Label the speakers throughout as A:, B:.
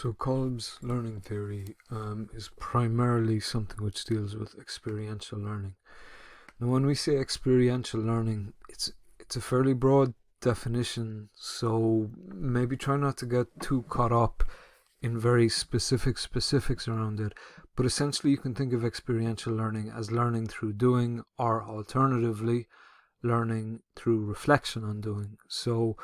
A: So Kolb's learning theory is primarily something which deals with experiential learning. Now, when we say experiential learning, it's a fairly broad definition. So maybe try not to get too caught up in very specifics around it. But essentially, you can think of experiential learning as learning through doing, or alternatively, learning through reflection on doing. So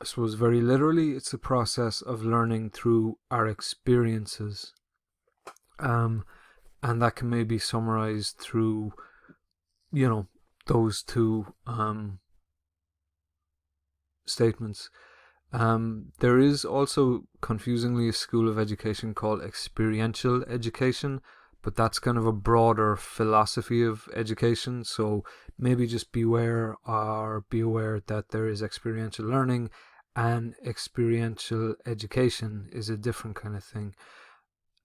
A: I suppose very literally, it's the process of learning through our experiences. And that can maybe summarized through, those two statements. There is also, confusingly, a school of education called experiential education, but that's kind of a broader philosophy of education. So maybe just be aware that there is experiential learning, and experiential education is a different kind of thing.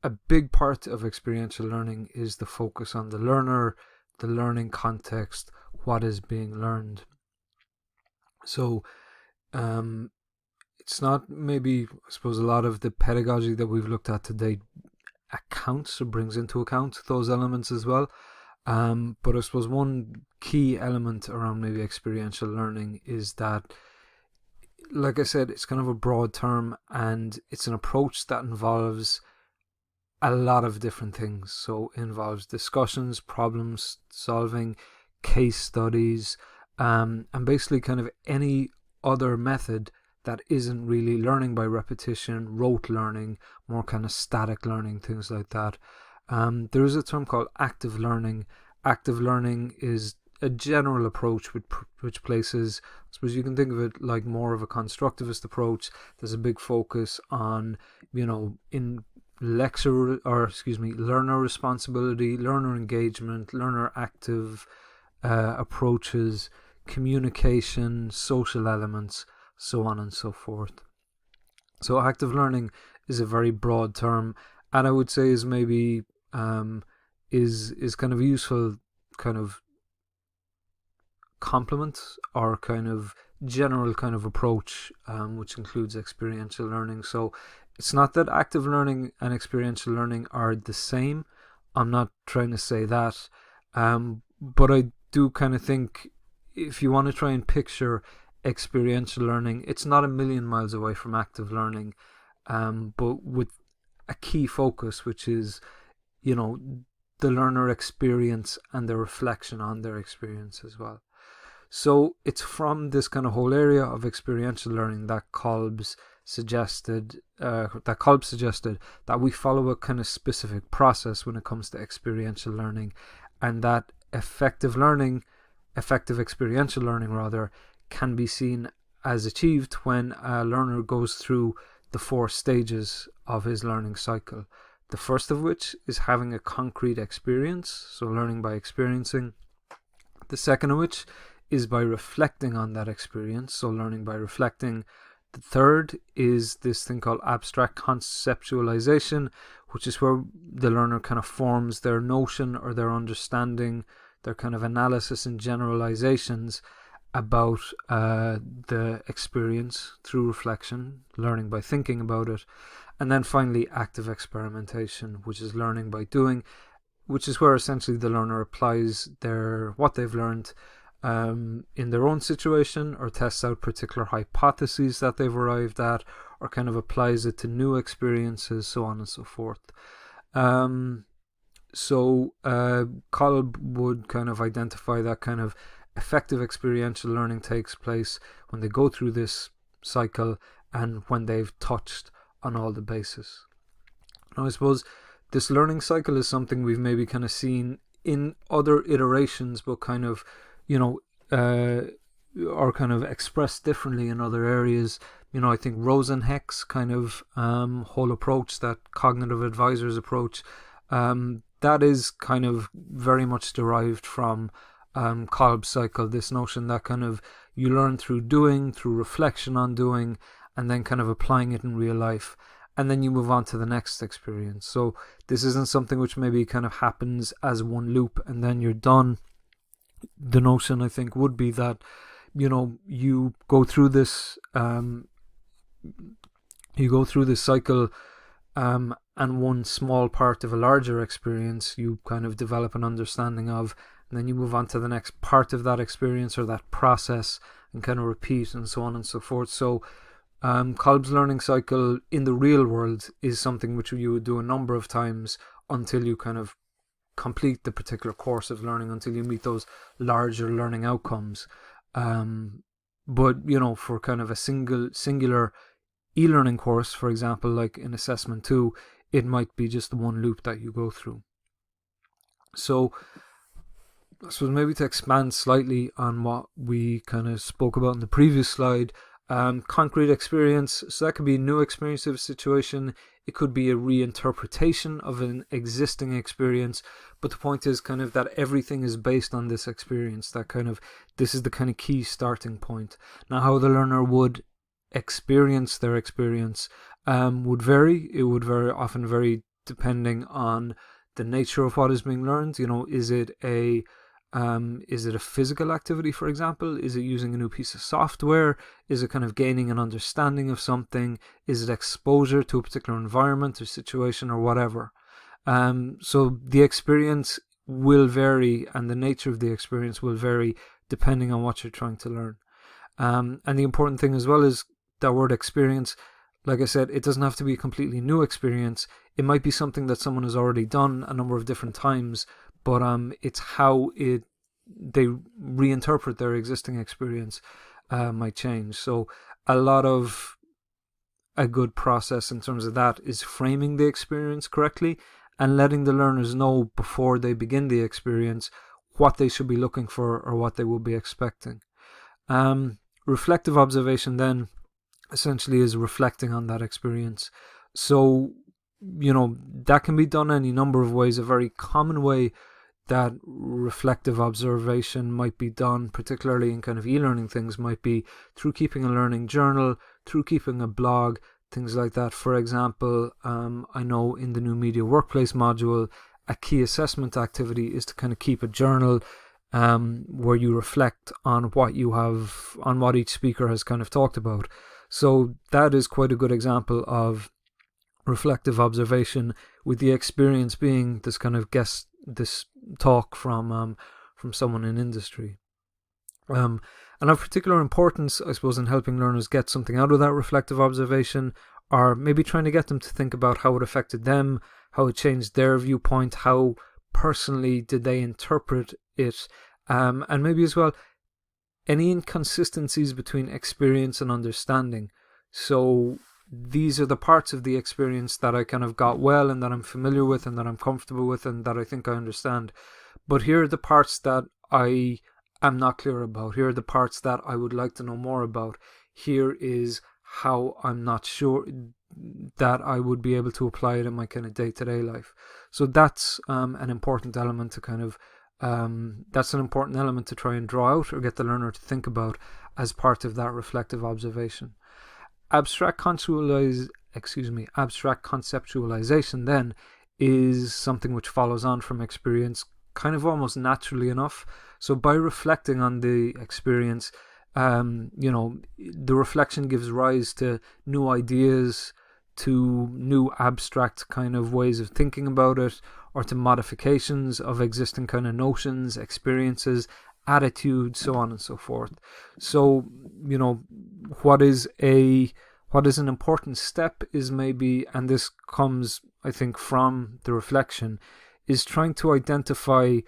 A: A big part of experiential learning is the focus on the learner, the learning context, what is being learned. So it's not maybe, I suppose, a lot of the pedagogy that we've looked at today accounts or brings into account those elements as well. But I suppose one key element around maybe experiential learning is that, like I said, it's kind of a broad term, and it's an approach that involves a lot of different things. So it involves discussions, problem solving, case studies, and basically kind of any other method that isn't really learning by repetition, rote learning, more kind of static learning, things like that. There is a term called active learning. Active learning is a general approach which places, I suppose you can think of it like more of a constructivist approach. There's a big focus on, in learner responsibility, learner engagement, learner active approaches, communication, social elements, so on and so forth. So active learning is a very broad term, and I would say is maybe is kind of a useful kind of complement or kind of general kind of approach, which includes experiential learning. So it's not that active learning and experiential learning are the same. I'm not trying to say that, but I do kind of think if you want to try and picture experiential learning, it's not a million miles away from active learning, but with a key focus, which is, the learner experience and the reflection on their experience as well. So it's from this kind of whole area of experiential learning that Kolb suggested that we follow a kind of specific process when it comes to experiential learning, and that effective experiential learning rather, can be seen as achieved when a learner goes through the 4 stages of his learning cycle. The first of which is having a concrete experience, so learning by experiencing. The second of which is by reflecting on that experience, so learning by reflecting. The third is this thing called abstract conceptualization, which is where the learner kind of forms their notion or their understanding, their kind of analysis and generalizations about the experience through reflection, learning by thinking about it. And then finally, active experimentation, which is learning by doing, which is where essentially the learner applies what they've learned in their own situation, or tests out particular hypotheses that they've arrived at, or kind of applies it to new experiences, so on and so forth. So Kolb would kind of identify that kind of effective experiential learning takes place when they go through this cycle and when they've touched on all the bases. Now, I suppose this learning cycle is something we've maybe kind of seen in other iterations, but kind of, are kind of expressed differently in other areas. I think Rosenheck's kind of whole approach, that cognitive advisors approach, that is kind of very much derived from Kolb's cycle, this notion that kind of you learn through doing, through reflection on doing, and then kind of applying it in real life, and then you move on to the next experience. So this isn't something which maybe kind of happens as one loop and then you're done. The notion, I think, would be that, you go through this you go through this cycle, and one small part of a larger experience you kind of develop an understanding of, and then you move on to the next part of that experience or that process and kind of repeat, and so on and so forth. So Kolb's learning cycle in the real world is something which you would do a number of times until you kind of complete the particular course of learning, until you meet those larger learning outcomes. But for kind of a singular e-learning course, for example, like in Assessment 2, it might be just the one loop that you go through. So I suppose maybe to expand slightly on what we kind of spoke about in the previous slide, concrete experience. So that could be a new experience of a situation. It could be a reinterpretation of an existing experience. But the point is kind of that everything is based on this experience. This is the kind of key starting point. Now, how the learner would experience their experience would vary. It would very often vary depending on the nature of what is being learned. Is it a physical activity, for example? Is it using a new piece of software? Is it kind of gaining an understanding of something? Is it exposure to a particular environment or situation or whatever? So the experience will vary, and the nature of the experience will vary depending on what you're trying to learn. And the important thing as well is that word experience. Like I said, it doesn't have to be a completely new experience. It might be something that someone has already done a number of different times, but it's how they reinterpret their existing experience might change. So a good process in terms of that is framing the experience correctly and letting the learners know before they begin the experience what they should be looking for or what they will be expecting. Reflective observation then essentially is reflecting on that experience. So, that can be done any number of ways. A very common way that reflective observation might be done, particularly in kind of e-learning things, might be through keeping a learning journal, through keeping a blog, things like that. For example, I know in the new media workplace module, a key assessment activity is to kind of keep a journal where you reflect on what each speaker has kind of talked about. So that is quite a good example of reflective observation, with the experience being this kind of this talk from someone in industry. And of particular importance, I suppose, in helping learners get something out of that reflective observation, or maybe trying to get them to think about how it affected them, how it changed their viewpoint, how personally did they interpret it, and maybe as well any inconsistencies between experience and understanding. So these are the parts of the experience that I kind of got well and that I'm familiar with and that I'm comfortable with and that I think I understand. But here are the parts that I am not clear about. Here are the parts that I would like to know more about. Here is how I'm not sure that I would be able to apply it in my kind of day-to-day life. So that's an important element to kind of that's an important element to try and draw out or get the learner to think about as part of that reflective observation. Abstract conceptualization then is something which follows on from experience kind of almost naturally enough. So by reflecting on the experience, the reflection gives rise to new ideas, to new abstract kind of ways of thinking about it, or to modifications of existing kind of notions, experiences, attitudes, so on and so forth. So, what is an important step is maybe, and this comes, I think, from the reflection, is trying to identify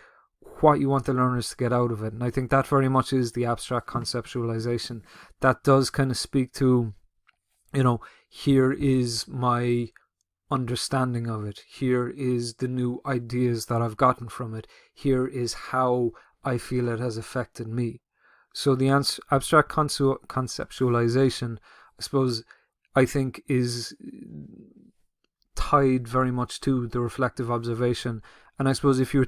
A: what you want the learners to get out of it. And I think that very much is the abstract conceptualization. That does kind of speak to, here is my understanding of it. Here is the new ideas that I've gotten from it. Here is how I feel it has affected me. So the abstract conceptualization, I suppose, I think is tied very much to the reflective observation. And I suppose if you were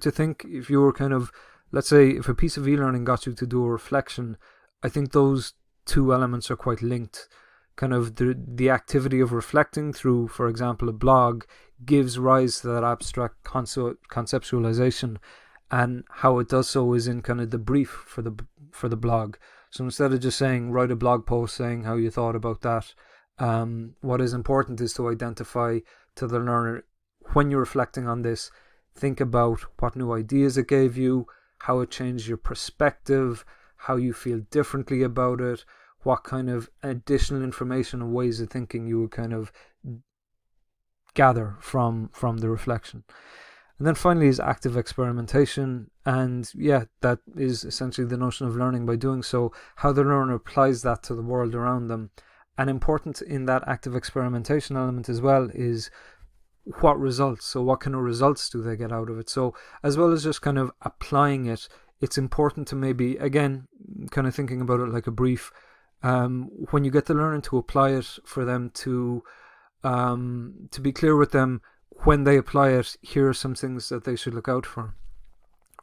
A: kind of, let's say, if a piece of e-learning got you to do a reflection, I think those two elements are quite linked. Kind of the activity of reflecting through, for example, a blog gives rise to that abstract conceptualization, and how it does so is in kind of the brief for the blog. So instead of just saying write a blog post saying how you thought about that, what is important is to identify to the learner, when you're reflecting on this, think about what new ideas it gave you, how it changed your perspective, how you feel differently about it, what kind of additional information and ways of thinking you would kind of gather from the reflection. And then finally is active experimentation, and yeah, that is essentially the notion of learning by doing so, how the learner applies that to the world around them. And important in that active experimentation element as well is what results. So what kind of results do they get out of it? So as well as just kind of applying it, it's important to maybe, again, kind of thinking about it like a brief, when you get the learner to apply it, for them to be clear with them, when they apply it, here are some things that they should look out for.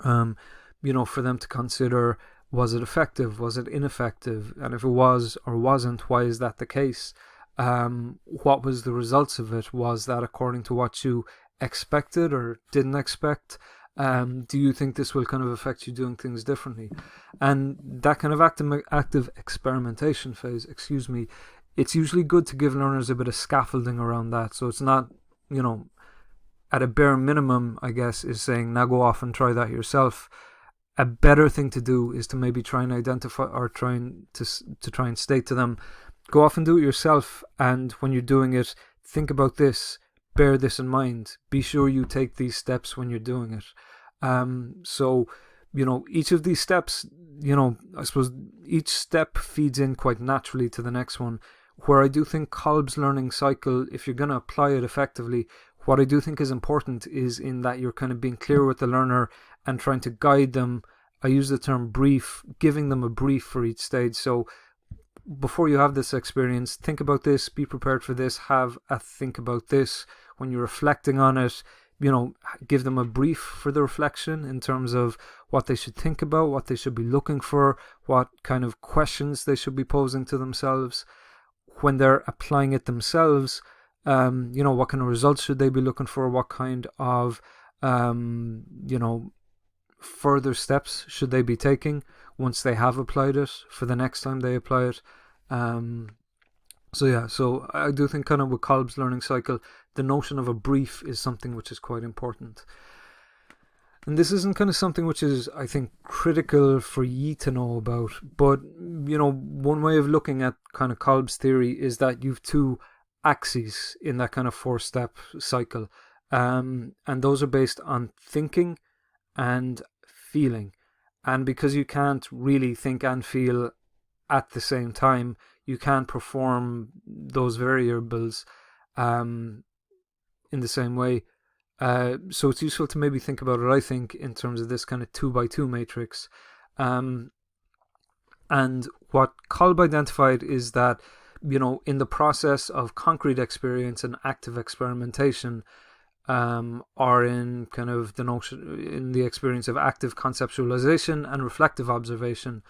A: For them to consider, was it effective? Was it ineffective? And if it was or wasn't, why is that the case? What was the results of it? Was that according to what you expected or didn't expect? Do you think this will kind of affect you doing things differently? And that kind of active experimentation phase, it's usually good to give learners a bit of scaffolding around that. So it's not, at a bare minimum, I guess, is saying, now go off and try that yourself. A better thing to do is to maybe try and identify, or try and state to them, go off and do it yourself, and when you're doing it, think about this, bear this in mind, be sure you take these steps when you're doing it. So each of these steps, I suppose each step feeds in quite naturally to the next one. Where I do think Kolb's learning cycle, if you're going to apply it effectively, what I do think is important is in that you're kind of being clear with the learner and trying to guide them. I use the term brief, giving them a brief for each stage. So before you have this experience, think about this, be prepared for this, have a think about this. When you're reflecting on it, give them a brief for the reflection in terms of what they should think about, what they should be looking for, what kind of questions they should be posing to themselves. When they're applying it themselves, what kind of results should they be looking for? What kind of, further steps should they be taking once they have applied it for the next time they apply it? So I do think kind of with Kolb's learning cycle, the notion of a brief is something which is quite important. And this isn't kind of something which is, I think, critical for ye to know about. But, one way of looking at kind of Kolb's theory is that you've two axes in that kind of 4-step cycle. And those are based on thinking and feeling. And because you can't really think and feel at the same time, you can't perform those variables in the same way. So it's useful to maybe think about it, I think, in terms of this kind of 2x2 matrix. And what Kolb identified is that, in the process of concrete experience and active experimentation, or in kind of the notion, in the experience of active conceptualization and reflective observation,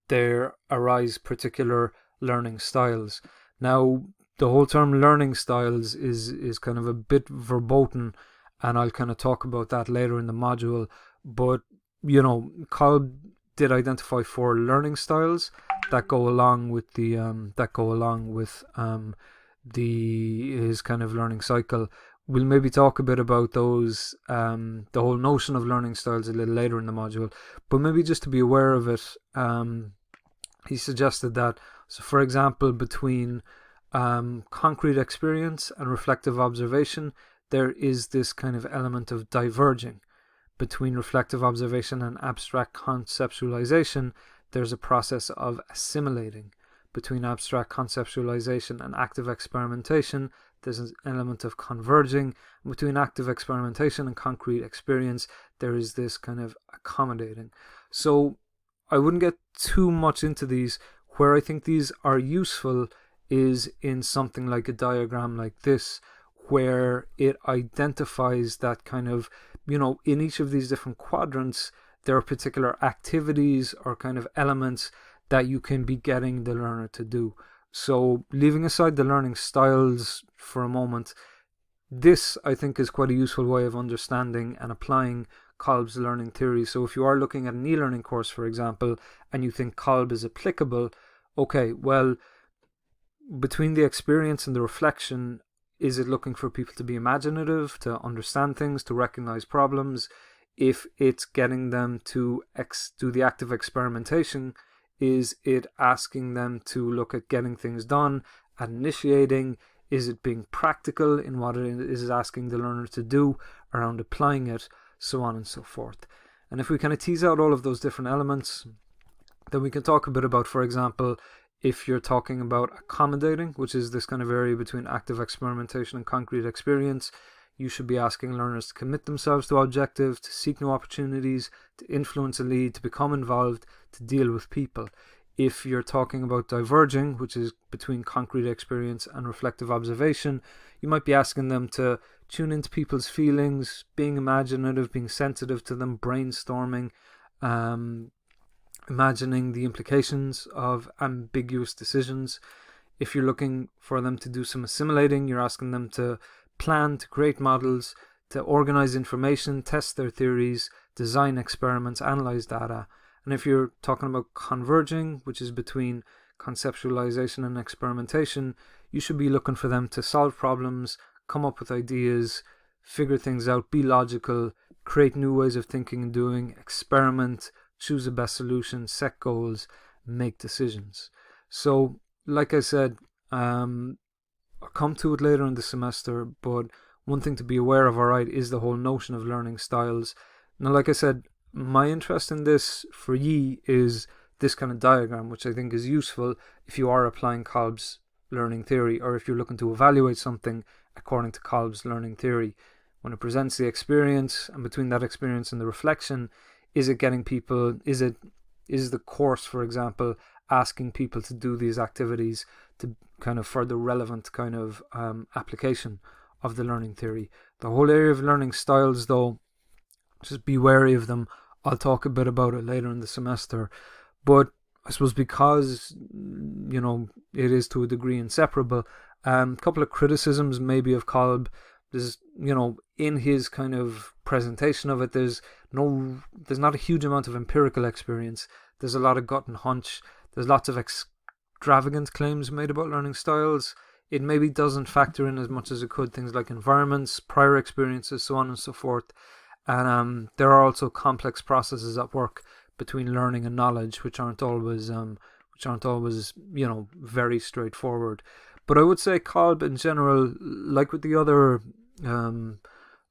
A: there arise particular learning styles. Now, the whole term learning styles is kind of a bit verboten, and I'll kind of talk about that later in the module. But, Kolb did identify 4 learning styles that go along with his kind of learning cycle. We'll maybe talk a bit about those, the whole notion of learning styles a little later in the module, but maybe just to be aware of it, he suggested that, so for example, between concrete experience and reflective observation, there is this kind of element of diverging. Between reflective observation and abstract conceptualization, there's a process of assimilating. Between abstract conceptualization and active experimentation, there's an element of converging. Between active experimentation and concrete experience, there is this kind of accommodating. So I wouldn't get too much into these. Where I think these are useful is in something like a diagram like this, where it identifies that kind of, in each of these different quadrants, there are particular activities or kind of elements that you can be getting the learner to do. So leaving aside the learning styles for a moment, this I think is quite a useful way of understanding and applying Kolb's learning theory. So if you are looking at an e-learning course, for example, and you think Kolb is applicable, okay, well, between the experience and the reflection, is it looking for people to be imaginative, to understand things, to recognize problems? If it's getting them to do the active experimentation, is it asking them to look at getting things done, at initiating? Is it being practical in what it is asking the learner to do around applying it, so on and so forth? And if we kind of tease out all of those different elements, then we can talk a bit about, for example, if you're talking about accommodating, which is this kind of area between active experimentation and concrete experience, you should be asking learners to commit themselves to objectives, to seek new opportunities, to influence and lead, to become involved, to deal with people. If you're talking about diverging, which is between concrete experience and reflective observation, you might be asking them to tune into people's feelings, being imaginative, being sensitive to them, brainstorming, imagining the implications of ambiguous decisions. If you're looking for them to do some assimilating, you're asking them to plan, to create models, to organize information, test their theories, design experiments, analyze data. And if you're talking about converging, which is between conceptualization and experimentation, you should be looking for them to solve problems, come up with ideas, figure things out, be logical, create new ways of thinking and doing, experiment, choose the best solution, set goals, make decisions. So, like I said, I'll come to it later in the semester, but one thing to be aware of, alright, is the whole notion of learning styles. Now, like I said, my interest in this for ye is this kind of diagram, which I think is useful if you are applying Kolb's learning theory, or if you're looking to evaluate something according to Kolb's learning theory. When it presents the experience, and between that experience and the reflection, is it getting people, is the course, for example, asking people to do these activities to kind of for the relevant kind of application of the learning theory. The whole area of learning styles, though, just be wary of them. I'll talk a bit about it later in the semester. But I suppose because, it is to a degree inseparable, a couple of criticisms maybe of Kolb. There's, in his kind of presentation of it, there's not a huge amount of empirical experience. There's a lot of gut and hunch. There's lots of extravagant claims made about learning styles. It maybe doesn't factor in as much as it could things like environments, prior experiences, so on and so forth. And there are also complex processes at work between learning and knowledge, which aren't always very straightforward. But I would say Kolb in general, like with the other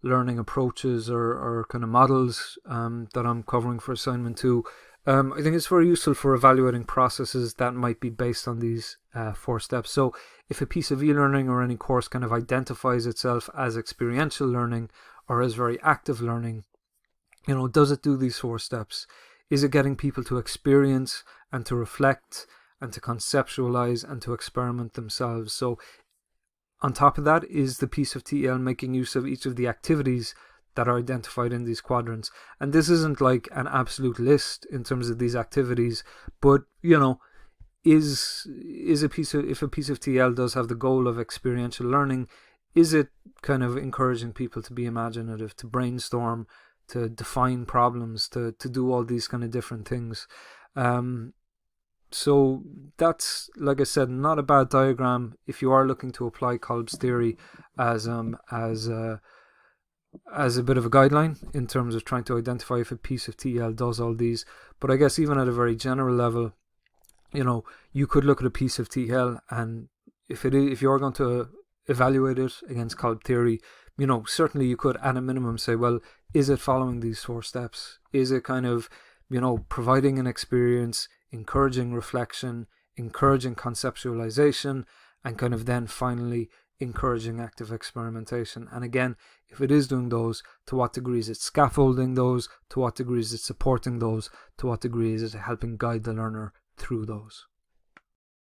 A: learning approaches or kind of models that I'm covering for assignment 2, I think it's very useful for evaluating processes that might be based on these 4 steps. So if a piece of e-learning or any course kind of identifies itself as experiential learning or as very active learning, does it do these 4 steps? Is it getting people to experience and to reflect and to conceptualize and to experiment themselves? So on top of that, is the piece of TL making use of each of the activities that are identified in these quadrants? And this isn't like an absolute list in terms of these activities, but if a piece of TL does have the goal of experiential learning, is it kind of encouraging people to be imaginative, to brainstorm, to define problems, to do all these kind of different things? So that's, like I said, not a bad diagram if you are looking to apply Kolb's theory as a bit of a guideline in terms of trying to identify if a piece of TL does all these. But I guess even at a very general level, you could look at a piece of TL, and if you're going to evaluate it against Kolb theory, certainly you could at a minimum say, well, is it following these 4 steps? Is it kind of, providing an experience, encouraging reflection, encouraging conceptualization, and kind of then finally encouraging active experimentation? And again, if it is doing those, to what degree is it scaffolding those? To what degree is it supporting those? To what degree is it helping guide the learner through those?